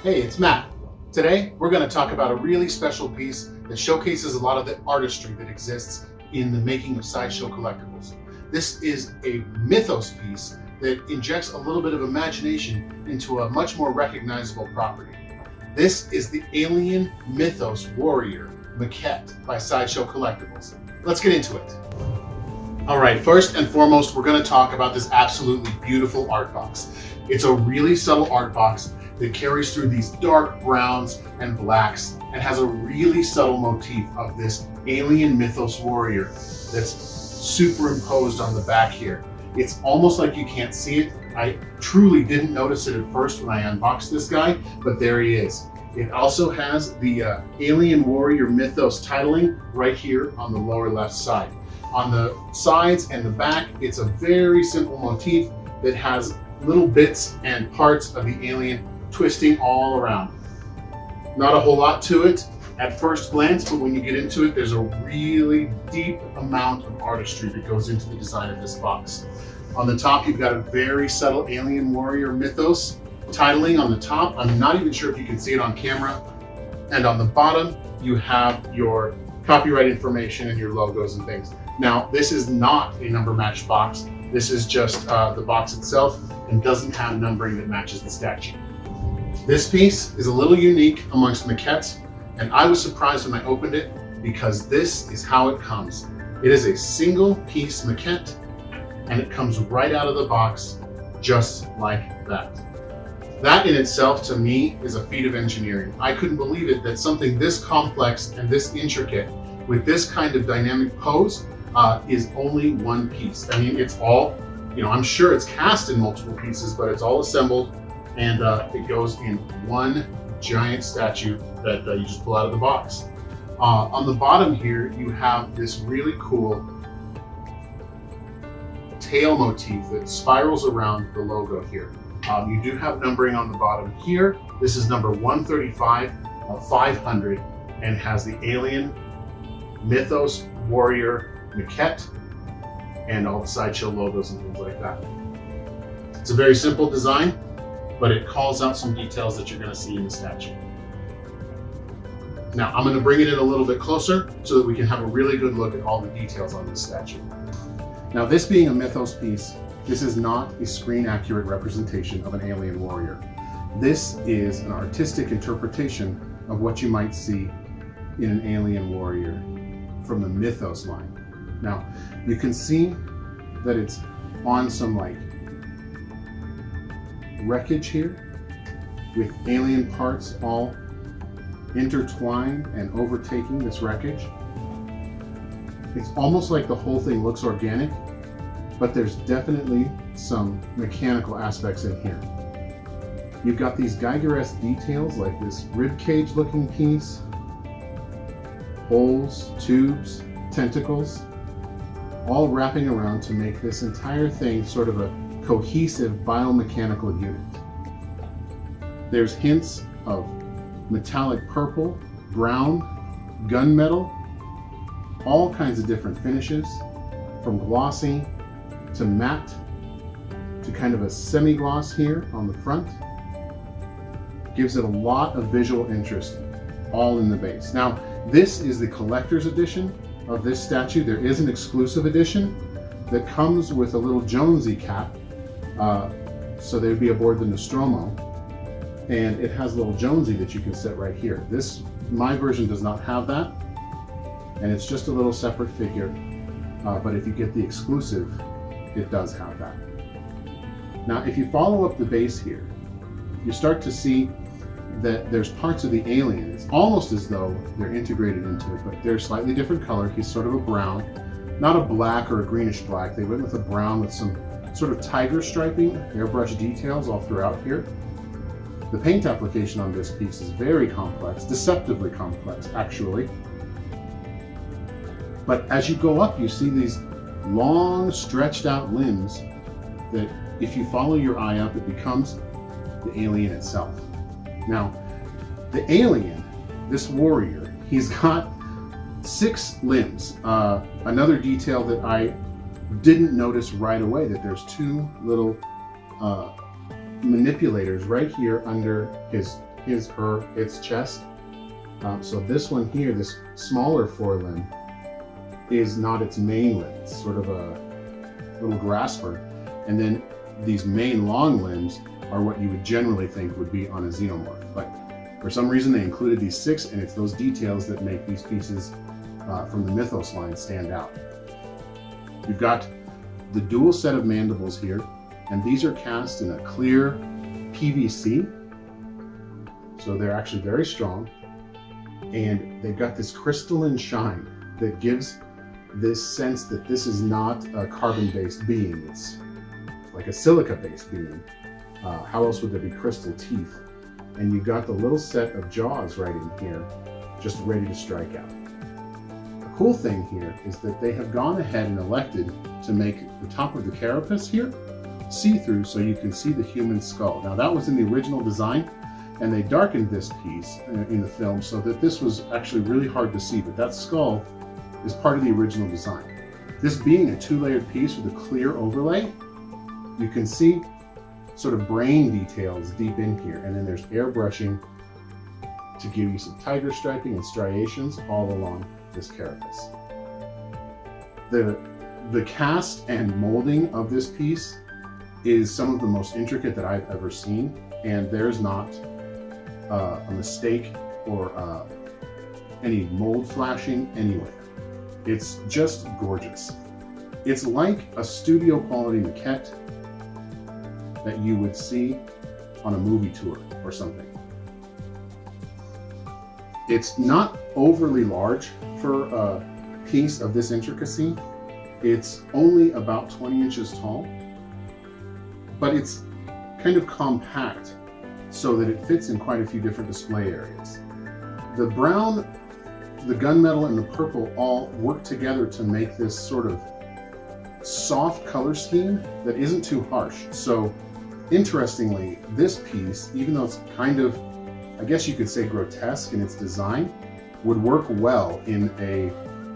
Hey, it's Matt. Today, we're going to talk about a really special piece that showcases a lot of the artistry that exists in the making of Sideshow Collectibles. This is a mythos piece that injects a little bit of imagination into a much more recognizable property. This is the Alien Mythos Warrior Maquette by Sideshow Collectibles. Let's get into it. All right, first and foremost, we're going to talk about this absolutely beautiful art box. It's a really subtle art box that carries through these dark browns and blacks and has a really subtle motif of this Alien Mythos Warrior that's superimposed on the back here. It's almost like you can't see it. I truly didn't notice it at first when I unboxed this guy, but there he is. It also has the Alien Warrior Mythos titling right here on the lower left side. On the sides and the back, it's a very simple motif that has little bits and parts of the alien twisting all around. Not a whole lot to it at first glance, but when you get into it, there's a really deep amount of artistry that goes into the design of this box. On the top, you've got a very subtle Alien Warrior Mythos titling on the top. I'm not even sure if you can see it on camera. And on the bottom, you have your copyright information and your logos and things. Now, this is not a number matched box. This is just the box itself and doesn't have numbering that matches the statue. This piece is a little unique amongst maquettes, and I was surprised when I opened it because this is how it comes. It is a single piece maquette, and it comes right out of the box just like that. That in itself, to me, is a feat of engineering. I couldn't believe it that something this complex and this intricate with this kind of dynamic pose is only one piece. I mean, it's all, I'm sure it's cast in multiple pieces, but it's all assembled and it goes in one giant statue that you just pull out of the box. On the bottom here, you have this really cool tail motif that spirals around the logo here. You do have numbering on the bottom here. This is number 135 of 500 and has the Alien Mythos Warrior Maquette and all the Sideshow logos and things like that. It's a very simple design, but it calls out some details that you're going to see in the statue. Now, I'm going to bring it in a little bit closer so that we can have a really good look at all the details on this statue. Now, this being a mythos piece, this is not a screen-accurate representation of an alien warrior. This is an artistic interpretation of what you might see in an alien warrior from the mythos line. Now, you can see that it's on some wreckage here with alien parts all intertwined and overtaking this wreckage. It's almost like the whole thing looks organic, but there's definitely some mechanical aspects in here. You've got these Geiger-esque details like this rib cage looking piece, holes, tubes, tentacles, all wrapping around to make this entire thing sort of a cohesive biomechanical unit. There's hints of metallic purple, brown, gunmetal, all kinds of different finishes, from glossy to matte to kind of a semi-gloss here on the front. Gives it a lot of visual interest, all in the base. Now, this is the collector's edition of this statue. There is an exclusive edition that comes with a little Jonesy cap. So they would be aboard the Nostromo, and it has a little Jonesy that you can set right here. My version does not have that, and it's just a little separate figure, but if you get the exclusive, it does have that. Now, if you follow up the base here, you start to see that there's parts of the alien. It's almost as though they're integrated into it, but they're a slightly different color. He's sort of a brown, not a black or a greenish black. They went with a brown with some sort of tiger striping, airbrush details all throughout here. The paint application on this piece is very complex, deceptively complex, actually. But as you go up, you see these long, stretched out limbs that, if you follow your eye up, it becomes the alien itself. Now, the alien, this warrior, he's got 6 limbs. Another detail that I didn't notice right away, that there's 2 little manipulators right here under his its chest. So this one here, this smaller forelimb, is not its main limb. It's sort of a little grasper. And then these main long limbs are what you would generally think would be on a Xenomorph. But for some reason they included these 6, and it's those details that make these pieces from the Mythos line stand out. You've got the dual set of mandibles here, and these are cast in a clear PVC. So they're actually very strong, and they've got this crystalline shine that gives this sense that this is not a carbon-based being. It's like a silica-based being. How else would there be crystal teeth? And you've got the little set of jaws right in here, just ready to strike out. The cool thing here is that they have gone ahead and elected to make the top of the carapace here see-through so you can see the human skull. Now that was in the original design, and they darkened this piece in the film so that this was actually really hard to see, but that skull is part of the original design. This being a 2-layered piece with a clear overlay, you can see sort of brain details deep in here, and then there's airbrushing to give you some tiger striping and striations all along this carapace. The cast and molding of this piece is some of the most intricate that I've ever seen, and there's not a mistake or any mold flashing anywhere. It's just gorgeous. It's like a studio quality maquette that you would see on a movie tour or something. It's not overly large for a piece of this intricacy. It's only about 20 inches tall, but it's kind of compact so that it fits in quite a few different display areas. The brown, the gunmetal, and the purple all work together to make this sort of soft color scheme that isn't too harsh. So interestingly, this piece, even though it's kind of, I guess you could say, grotesque in its design, would work well in a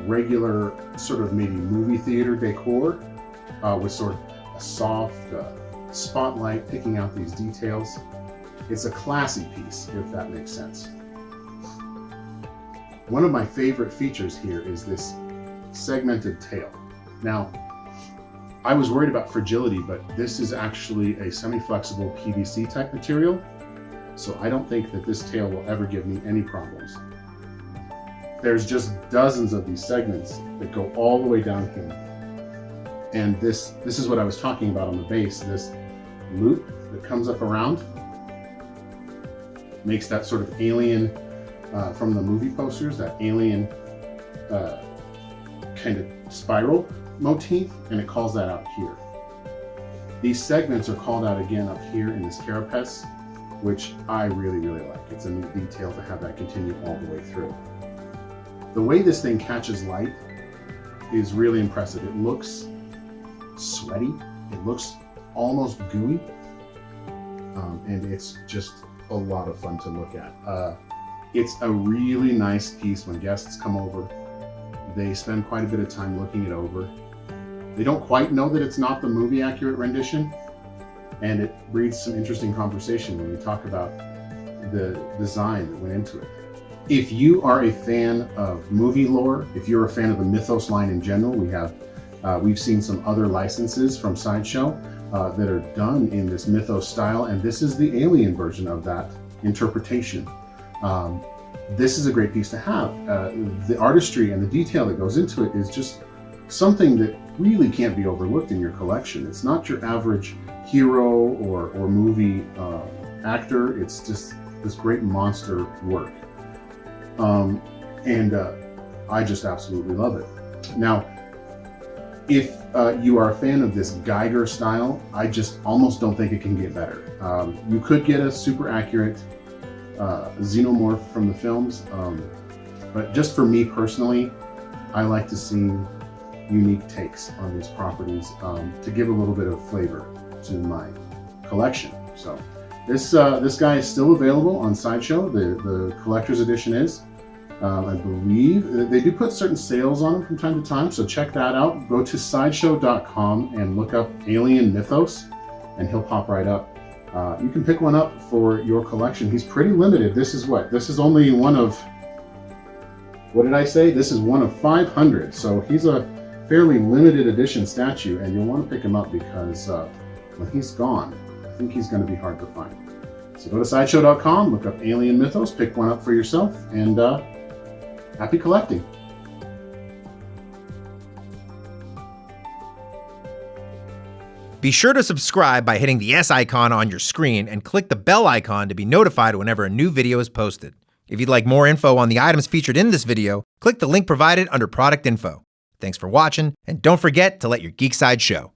regular sort of maybe movie theater decor with sort of a soft spotlight picking out these details. It's a classy piece, if that makes sense. One of my favorite features here is this segmented tail. Now, I was worried about fragility, but this is actually a semi-flexible PVC type material, so I don't think that this tail will ever give me any problems. There's just dozens of these segments that go all the way down here. And this is what I was talking about on the base. This loop that comes up around makes that sort of alien, from the movie posters, that alien kind of spiral motif, and it calls that out here. These segments are called out again up here in this carapace, which I really, really like. It's a neat detail to have that continue all the way through. The way this thing catches light is really impressive. It looks sweaty, it looks almost gooey, and it's just a lot of fun to look at. It's a really nice piece when guests come over. They spend quite a bit of time looking it over. They don't quite know that it's not the movie accurate rendition, and it breeds some interesting conversation when we talk about the design that went into it. If you are a fan of movie lore, if you're a fan of the Mythos line in general, we've seen some other licenses from Sideshow that are done in this Mythos style, and this is the Alien version of that interpretation. This is a great piece to have. The artistry and the detail that goes into it is just something that really can't be overlooked in your collection. It's not your average hero or movie actor. It's just this great monster work. I just absolutely love it. Now, if you are a fan of this Geiger style, I just almost don't think it can get better. You could get a super accurate Xenomorph from the films, but just for me personally, I like to see unique takes on these properties to give a little bit of flavor to my collection. So this guy is still available on Sideshow. The collector's edition is. I believe they do put certain sales on them from time to time, so check that out. Go to sideshow.com and look up Alien Mythos, and he'll pop right up. You can pick one up for your collection. He's pretty limited. This is what? This is only one of, what did I say? This is one of 500. So he's a fairly limited edition statue, and you'll want to pick him up because when he's gone, I think he's going to be hard to find. So go to sideshow.com, look up Alien Mythos, pick one up for yourself, and happy collecting. Be sure to subscribe by hitting the S icon on your screen and click the bell icon to be notified whenever a new video is posted. If you'd like more info on the items featured in this video, click the link provided under product info. Thanks for watching, and don't forget to let your geek side show.